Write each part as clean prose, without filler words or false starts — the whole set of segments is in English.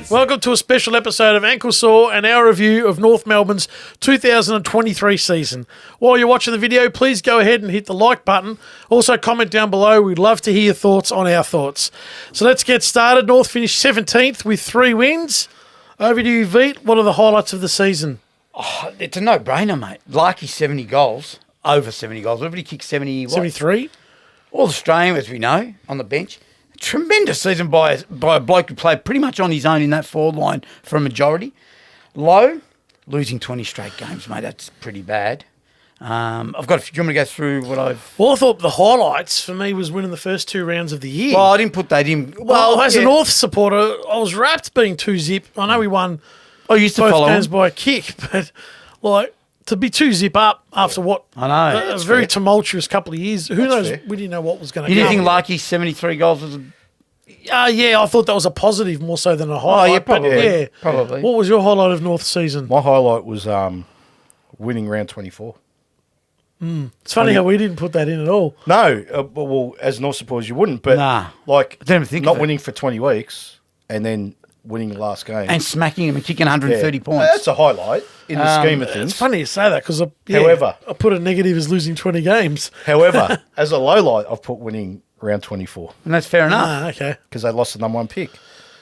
Welcome to a special episode of Ankle Sore and our review of North Melbourne's 2023 season. While you're watching the video, please go ahead and hit the like button. Also, comment down below. We'd love to hear your thoughts on our thoughts. So let's get started. North finished 17th with 3 wins. Over to you, Veet. What are the highlights of the season? Oh, it's a no-brainer, mate. Larky 70 goals, over 70 goals. Everybody kicked 70, 73. All Australian, as we know, on the bench. Tremendous season by a bloke who played pretty much on his own in that forward line for a majority. Low, losing 20 straight games, mate. That's pretty bad. I've got. Do you want me to go through what I've? Well, I thought the highlights for me was winning the first 2 rounds of the year. Well, I didn't put that in. Well, as a North supporter, I was wrapped being 2-zip. I know we won used to both follow games him. by a kick, but like to be 2-zip up after what I know. a very tumultuous couple of years. Who knows? Fair. We didn't know what was going to You go. didn't think Larky's 73 goals was? Yeah, I thought that was a positive more so than a highlight. yeah, probably. But yeah, Probably. What was your highlight of North season? My highlight was winning round 24. It's funny how we didn't put that in at all. No, well, as North supporters, you wouldn't. But Nah. like, I didn't even think not of it. winning for 20 weeks and then winning the last game. And smacking him and kicking 130 Yeah. points. That's a highlight in the scheme of things. It's funny you say that because However- I put a negative as losing 20 games. However, as a low light, I've put winning round 24 And that's fair enough. Okay. because they lost the number 1 pick.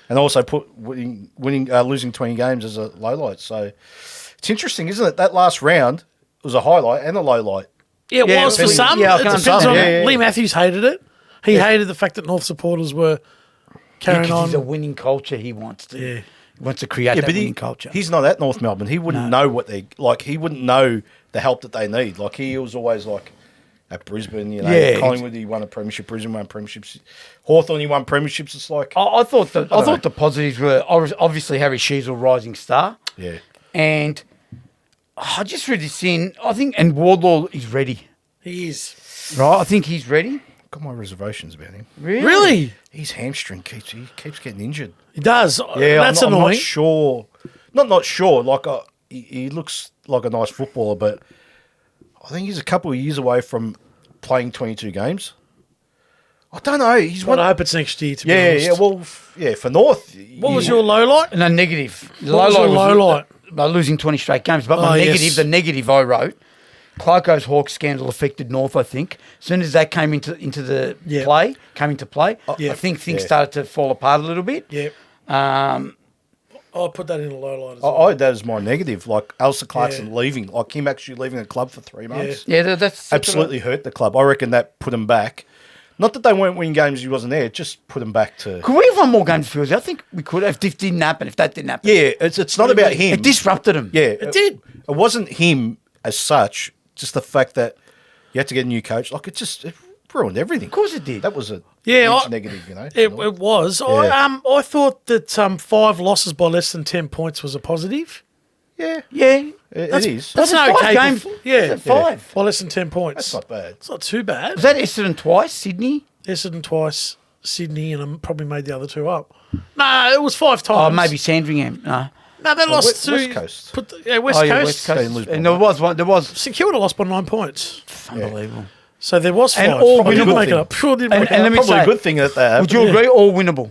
And I also put losing 20 games as a low light. So it's interesting, isn't it? That last round was a highlight and a low light. Yeah, it Yeah, was for depending- some. yeah, I It can depends understand. on. Yeah, yeah. Lee Matthews hated it. He hated the fact that North supporters were carrying Because on. he's a winning culture. He wants to. Yeah. He wants to create that winning culture. He's not at North Melbourne. He wouldn't know what they like. He wouldn't know the help that they need. Like he was always like at Brisbane, you know, Yeah, Collingwood. He won a premiership. Brisbane won premierships. Hawthorn, he won premierships. It's like I thought don't the positives were obviously Harry Sheasel, rising star, yeah, and I just read this in. I think and Wardlaw is ready, He is. right? I think he's ready. got my reservations about him. Really? His hamstring keeps getting injured. He does. Yeah, That's I'm annoying. not sure. Not sure. Like he looks like a nice footballer, but I think he's a couple of years away from playing 22 games. I don't know. He's Well, one. I hope it's next year, to be Yeah, honest. yeah. Well, for North. What was your low light? No, negative. What was your low light? By losing 20 straight games. But Oh, my negative, yes. the negative I wrote, Clarko's Hawks scandal affected North, I think. As soon as that came into the Yeah. play, Yeah. I think things Yeah. started to fall apart a little bit. Yeah. Um, I'll put that in a low light as I well. had that as my negative. Like Alistair Clarkson Yeah. leaving, like him actually leaving the club for 3 months, yeah, that's absolutely hurt the club. I reckon that put him back. Not that they weren't winning games; he wasn't there. It just put him back to. Could we have won more games, Fields? I think we could have if this didn't happen, if that didn't happen. Yeah, it's not about him. It disrupted him. Yeah, It did. It wasn't him as such. Just the fact that you had to get a new coach. Like it ruined everything. Of course it did. That was a Yeah, huge I- negative. You know. It was. Yeah. I thought that 5 losses by less than 10 points was a positive. Yeah, Yeah. it is. That's That's an 5 okay. games. Yeah, That's 5. by less than 10 points. That's not bad. It's not too bad. Was that Essendon twice, Sydney? Essendon twice, Sydney, and I probably made the other 2 up. No, it was 5 times. Oh, maybe Sandringham. No. No, they lost West- to West Coast. West Coast. West Coast. Didn't lose by And there was one. There was St Kilda lost by 9 points. unbelievable. So there was 5. And all Probably didn't winnable make it thing. up. Sure didn't And- make and it let up. me Probably say- a good thing that they have. Would you agree? All winnable.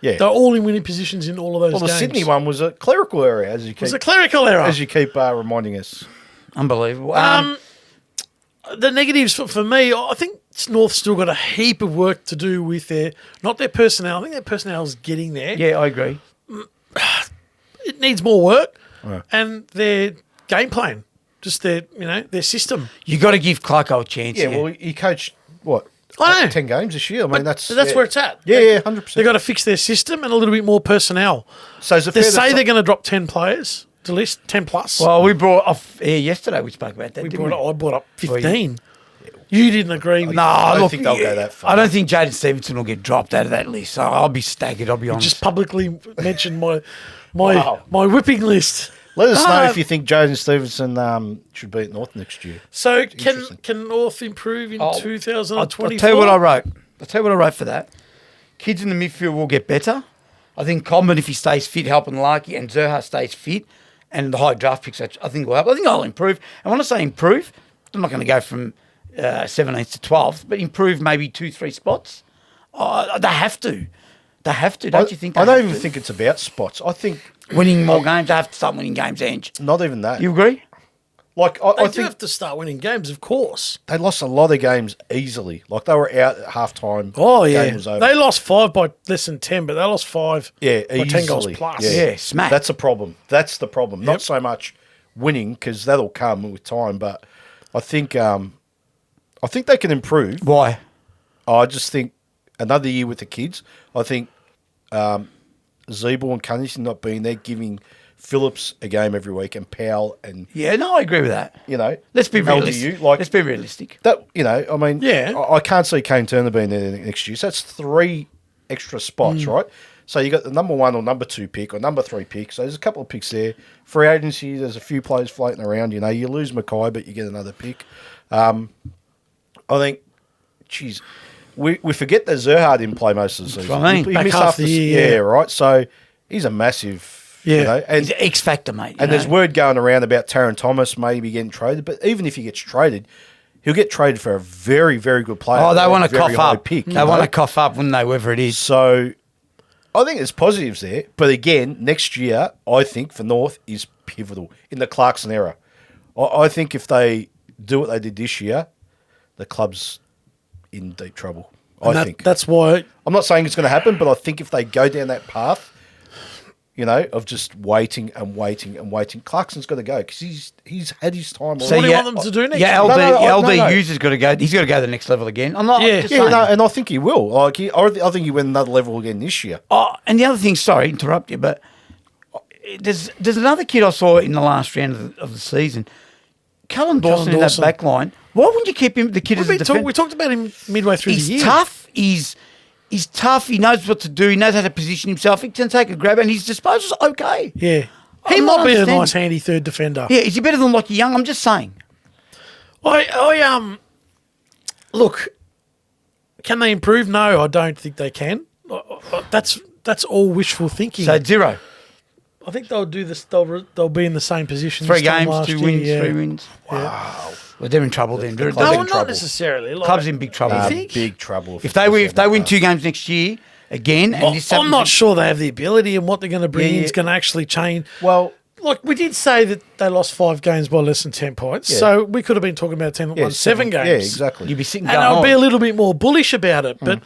Yeah. They're all in winning positions in all of those Well, the games. Sydney one was a clerical error, as you It was keep a clerical error. reminding us. Unbelievable. The negatives for me, I think North still got a heap of work to do with not their personnel. I think their personnel is getting there. yeah, I agree. It needs more work, Right. and their game plan, just their system. You got to give Clarko a chance. Yeah, Yeah, well, he coached what? I know. 10 games this year. I mean, that's Where it's at. Yeah, 100%. They've got to fix their system and a little bit more personnel. So is it They fair to say say they're going to drop 10 players to list 10 plus. Well, we brought off air yesterday. We spoke about that. didn't we? I brought up 15. You didn't agree with No, I don't look, think they'll go that far. I don't think Jaden Stevenson will get dropped out of that list. So I'll be staggered. I'll be honest. just publicly mentioned my Wow. my whipping list. Let us know No. if you think Jaden Stevenson should be at North next year. So Interesting. can North improve in I'll 2024? tell you what I wrote. I'll tell you what I wrote for that. Kids in the midfield will get better. I think Coleman, if he stays fit, helping Larky, and Zerha stays fit, and the high draft picks, I think will help. I think I'll improve. And when I say improve, I'm not going to go from 17th to 12th, but improve maybe 2-3 spots. They have to. They have to, don't you think? I don't even think it's about spots. I think winning more games. They have to start winning games, Ange. not even that. You agree? Like They I do think have to start winning games, of course. they lost a lot of games easily. Like they were out at half time. Oh, yeah. Game was over. They lost 5 by less than 10, but they lost 5 Yeah, by 10 goals easily. plus. Yeah, smack. That's a problem. That's the problem. Yep. Not so much winning because that'll come with time, but I think they can improve. Why? I just think another year with the kids. I think Zeeble and Cunnington not being there, giving Phillips a game every week, and Powell and Yeah, no, I agree with that. Let's be realistic. LDU, Let's be realistic. that. I mean, Yeah. I can't see Kane Turner being there next year. So that's 3 extra spots, right? So you got the number 1 or number 2 pick or number 3 pick. So there's a couple of picks there. Free agency, there's a few players floating around. You lose Mackay, but you get another pick. I think, geez, we forget that Zerha didn't play most of the season. what I mean. He Back missed half half the year, yeah, right. So he's a massive, Yeah. and He's an X factor, mate. and there's word going around about Taron Thomas maybe getting traded. But even if he gets traded, he'll get traded for a very, very good player. Oh, they a want to very cough high up. pick, They want to cough up, wouldn't they, whoever it is? So I think there's positives there. But again, next year, I think for North is pivotal in the Clarkson era. I think if they do what they did this year, the club's in deep trouble. I think. That's why. I'm not saying it's going to happen, but I think if they go down that path, of just waiting and waiting and waiting, Clarkson's got to go because he's had his time. So what do you want them to do next Yeah, year? LD Hughes has got to go. He's got to go to the next level again. I'm not. Yeah. Just Yeah, saying. no, and I think he will. I think he went another level again this year. Oh, and the other thing, sorry, interrupt you, but there's another kid I saw in the last round of the season, Callum Dawson in that Dawson. back line. Why wouldn't you keep him? The kid as a defender. We talked about him midway through the year. He's tough. He's tough. He knows what to do. He knows how to position himself. He can take a grab, and his disposal's okay. Yeah. He I'm might not be a understanding. nice, handy third defender. Yeah, is he better than Lockie Young? I'm just saying. Look, can they improve? No, I don't think they can. That's all wishful thinking. So 0. I think they'll do this. They'll be in the same position. 3 this time games, last 2 year, wins, yeah. 3 wins. Wow. Well, they're in trouble then. They're club's No, in not trouble. necessarily. Like, club's in big trouble. You then. think? Big trouble. If they win 2 games next year again, and this I'm happens- not sure they have the ability, and what they're going to bring Yeah, in yeah. is going to actually change. Well, Like we did say that they lost 5 games by less than 10 points, Yeah. so we could have been talking about a team that won 7 games. Yeah, exactly. You'd be sitting And going, I'll be oh, a little bit more bullish about it, but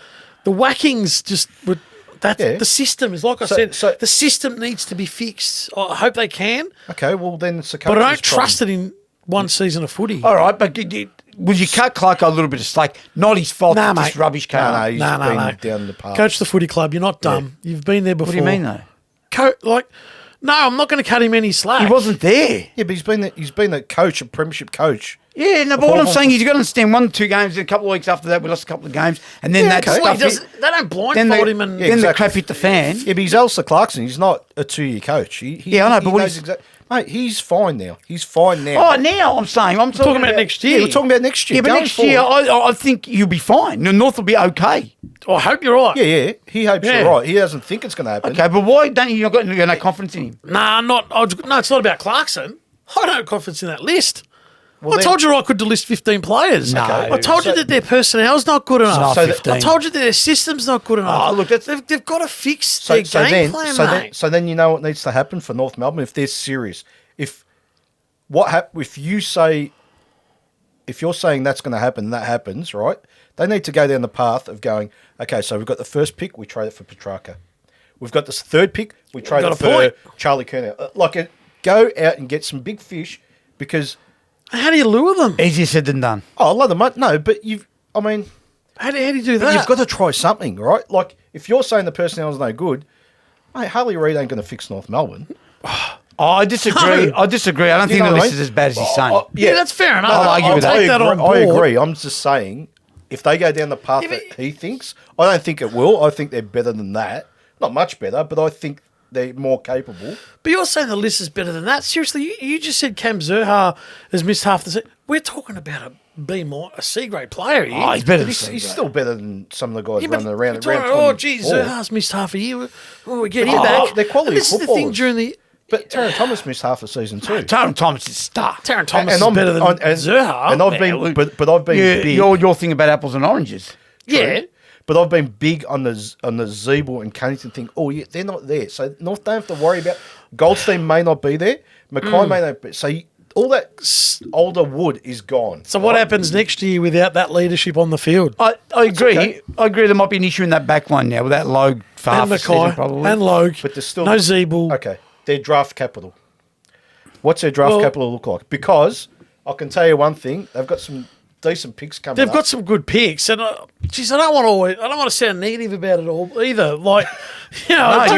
the whackings just would. That's Yeah. the system is like I said. The system needs to be fixed. I hope they can, Okay, well then it's a but I don't trust it in one season of footy. all right, but would you cut Clark a little bit of slack? Not his fault. Nah, This mate. rubbish came No, up. he's No, been down the path. Coach the footy club. You're not dumb. You've been there before. What do you mean though? No, I'm not going to cut him any slack. He wasn't there. Yeah, but he's been a coach, a premiership coach. Yeah, no, but what I'm saying is you've got to understand 1 or 2 games, a couple of weeks after that we lost a couple of games, and then that okay. Well, he stuff doesn't, they don't then blindfold the, him and then exactly. the crap hit the fan. Yeah, but he's Elsa Clarkson. He's not a 2-year coach. Yeah, I know, but what he's- mate, he's fine now. He's fine now. Oh, now I'm saying I'm talking about next year. Yeah, we're talking about next year. Yeah, but Going next year forward. I think you'll be fine. The North will be okay. I hope you're right. Yeah. He hopes Yeah. you're right. He doesn't think it's going to happen. Okay, but why don't you got no confidence in him? Nah, no, it's not about Clarkson. I don't have confidence in that list. Well, I then- told you I could list 15 players. No. I told you So- that their personnel's not good enough. not So 15. I told you that their system's not good enough. Oh, look, that's- they've got to fix their game plan, mate. So then you know what needs to happen for North Melbourne if they're serious. If you're saying that's going to happen, and that happens, right? They need to go down the path of going, okay, so we've got the first pick, we trade it for Petrarca. We've got this third pick, we trade got it a point. for Charlie Kerner. Go out and get some big fish because, How do you lure them? Easier said than done. I love them. No, but How do you do but that? you've got to try something, right? Like, if you're saying the personnel is no good, mate, Harley Reid ain't going to fix North Melbourne. Oh, I disagree. I disagree. I don't think know the what I list is mean? as bad as he's saying. yeah, that's fair enough. I'll argue with that. take that on board. I agree. I'm just saying, if they go down the path Yeah, that but- he thinks, I don't think it will. I think they're better than that. Not much better, but I think they're more capable. But you're saying the list is better than that. Seriously, you just said Cam Zerha has missed half the season. We're talking about a C-grade player here. Oh, he's better than He's still better than some of the guys Yeah, but running around. we're talking, around oh, gee, 24. Zerha's missed half a year. Oh, we get him Oh, back. they're quality And this is the thing footballers. during the... But Taron Thomas missed half a season too. Taron Thomas is star. Taron Thomas And is better than Zerha. And I've been, but I've been big. Your thing about apples and oranges. yeah. But I've been big on the Zeeble and Cunnington thing. Oh, yeah, they're not there. So North don't have to worry about. Goldstein may not be there. Mackay may not be. So all that older wood is gone. So what happens next year without that leadership on the field? I agree. okay. I agree. There might be an issue in that back line now with that Logue for half And the season Mackay probably. and Logue. But there's still no Zeeble. Okay, their draft capital. What's their draft capital look like? Because I can tell you one thing: they've got some decent picks coming. They've up. got some good picks, and geez, I don't want to sound negative about it all either. Like, I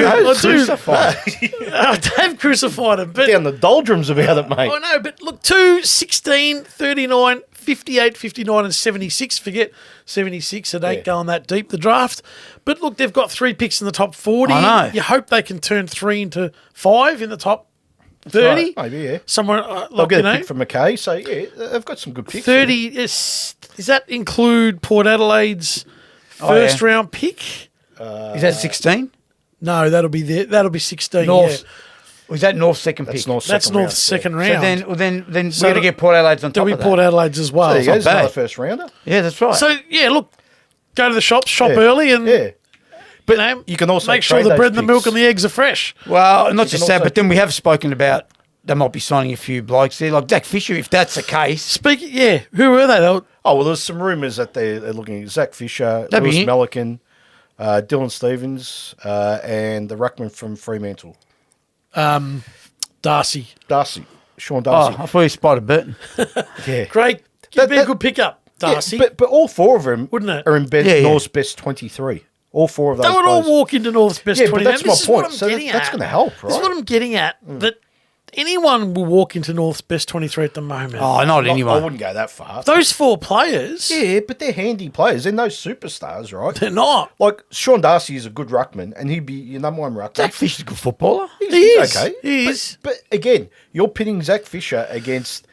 have crucified him, but down the doldrums about it, mate. I know, but look, 2, 16, 39, 58, 59 and 76. Forget 76, it ain't going that deep, the draft. But look, they've got 3 picks in the top 40. I know. You hope they can turn 3 into 5 in the top 30. Right, maybe, yeah. Somewhere, They'll get a pick from McKay, so yeah, they've got some good picks. 30, does that include Port Adelaide's first round pick? Is that 16? No, that'll be 16. North. Yeah. Was that North's second pick? That's North's That's second round, North's second round. So then we're So going to get Port Adelaide's on top There'll of be that. Port Adelaide's as well. There you go, there's bad. another first rounder. Yeah, that's right. So, yeah, look, go to the shop Yeah. early and Yeah. but you can also make sure trade the those bread and the milk picks. and the eggs are fresh. Well, not just can that, also- but then we have spoken about they might be signing a few blokes there, like Zach Fisher, if that's the case. Who were they? Oh, well, there's some rumours that they're looking at Zach Fisher, That'd be Lewis it. Melican, Dylan Stevens, and the ruckman from Fremantle. Darcy. Sean Oh, Darcy. I thought you spotted Burton. Yeah. Great. It'd be a good pickup, Darcy. Yeah, but all 4 of them Wouldn't it? are in Yeah. North's best 23. All 4 of those they would all players. walk into North's best Yeah, 20. but that's Now, my this is what point. I'm So getting that's at. going to help, This is right? what I'm getting at. That anyone will walk into North's best 23 at the moment. Oh, not I anyone. wouldn't go that far. Those 4 players, Yeah, but they're handy players. They're no superstars, right? they're not. Like, Sean Darcy is a good ruckman, and he'd be your number 1 ruckman. Zach Fisher's a good footballer. He's is. okay. He But- is. But again, you're pitting Zach Fisher against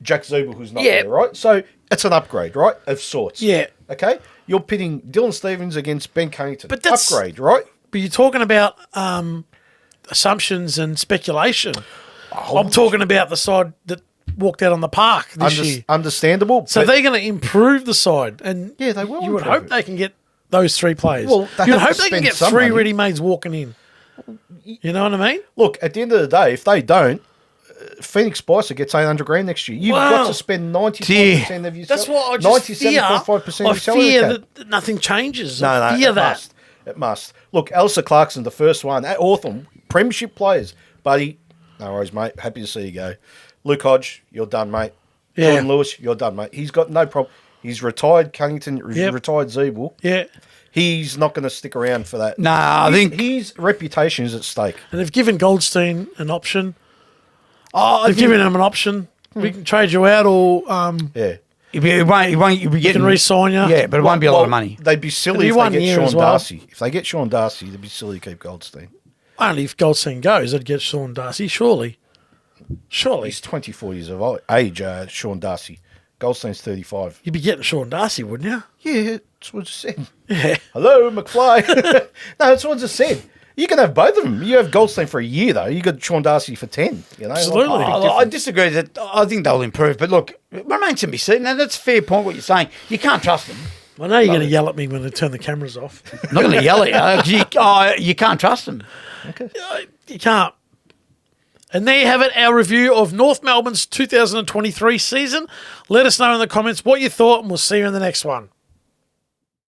Jack Zeeble, who's not Yeah. there, right? So it's an upgrade, right, of sorts. Yeah. Okay? You're pitting Dylan Stevens against Ben Cunnington. But that's- upgrade, right? But you're talking about assumptions and speculation. I'm talking about the side that walked out on the park this year. Understandable. So but they're going to improve the side, and Yeah, they will You would improve hope it. they can get those 3 players. Well, they You'd have hope to they can spend get some 3 money. ready-mades walking in. You know what I mean? look, at the end of the day, if they don't, Phoenix Spicer gets 800 grand next year. You've Wow. got to spend 95% of your That's salary. what I just fear. 97.5% I of your salary fear cap. that nothing changes. No, I no, fear it that. must. It must. Look, Elsa Clarkson, the first one at Hawthorn, premiership players. Buddy, no worries, mate. Happy to see you go. Luke Hodge, you're done, mate. Yeah. Jordan Lewis, you're done, mate. He's got no problem. He's retired Cunnington, Yep. retired Zeeble. Yeah. He's not going to stick around for that. Nah, I think his reputation is at stake. And they've given Goldstein an option. I They've think given him an option. We can trade you out or Yeah. you'll be getting re-sign you. Yeah, but it won't be a lot of Well, money. They'd be silly It'll be if they 1 year get as Sean well. Darcy. If they get Sean Darcy, they'd be silly to keep Goldstein. only if Goldstein goes, they'd get Sean Darcy, surely. Surely. He's 24 years of age, Sean Darcy. Goldstein's 35. You'd be getting Sean Darcy, wouldn't you? Yeah, that's what I just said. Yeah. Hello, McFly. No, that's what I just said. You can have both of them. You have Goldstein for a year, though. You got Sean Darcy for 10. You know, Absolutely. Like, I disagree that I think they'll improve, but look, it remains to be seen. Now that's a fair point what you're saying. You can't trust them. I know you're going to yell at me when they turn the cameras off. I'm not going to yell at you. 'Cause you can't trust them. You can't. And there you have it, our review of North Melbourne's 2023 season. Let us know in the comments what you thought, and we'll see you in the next one.